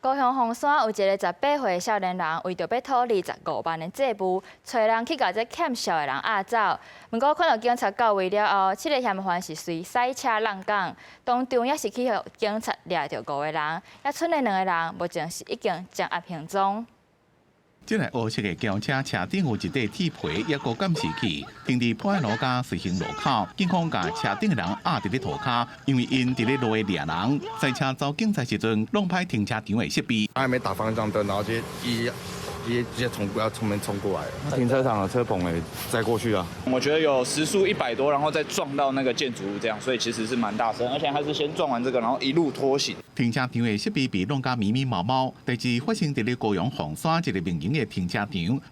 高雄凤山有一个18岁少年人，为着要讨25万的债务，找人去甲这欠债的人押走。不过看到警察到位了后，这个嫌犯是随赛车浪港，当中也是去互警察抓着5个人，也剩的2个人目前是已经掌握行踪。 这台黑色的轿车车顶有一块铁皮，也个监视器，停伫破案路家随行路口，警方甲车顶的人压伫咧涂骹，因为因伫咧路的掠人，赛车遭警察时阵弄歹停车场的设备。他还没打方向灯，然后直接从门冲过来，停车场的车棚载过去啊。我觉得有时速100多，然后再撞到那个建筑物这样，所以其实是蛮大声，而且还是先撞完这个，然后一路拖行。停车场的设备被弄甲密密麻麻。第二发生伫咧高雄凤山一个民营的停车场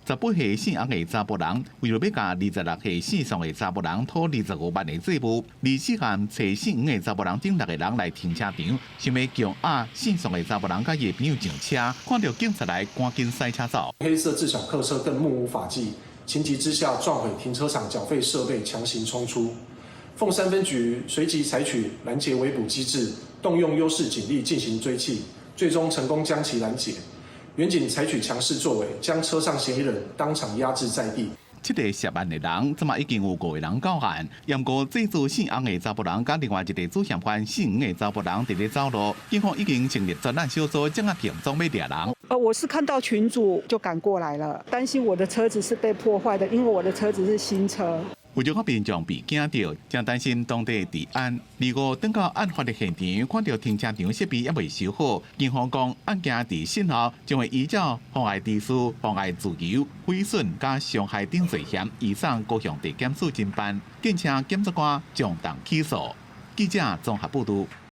，18岁姓洪的查甫人为了要甲26岁姓宋的查甫人讨25万的债务，24项找姓黄的查甫人等6个人来停车场，想要强压姓宋的查甫人甲伊的朋友上车，看到警察来，赶紧塞车走。 黑色自小客车更目无法纪，情急之下撞毁停车场缴费设备，强行冲出。凤山分局随即采取拦截围捕机制，动用优势警力进行追缉，最终成功将其拦截。员警采取强势作为，将车上嫌疑人当场压制在地。 这个涉案的人，即马已经有5个人到案。验过这组姓洪的查甫人，甲另外一个主嫌犯姓黄的查甫人伫咧走路，警方已经成立专案小组，掌握行踪要掠人。我是看到群主就赶过来了，担心我的车子是被破坏的，因为我的车子是新车。 为着民众被惊到，正担心当地治安。25等到案发的现场，看到停车场设备也未修好，警方讲案件伫审后将会依照妨碍秩序、妨碍自由、毁损加伤害等罪嫌，移送高雄地检署侦办，并且检察官将当起诉。记者综合报道。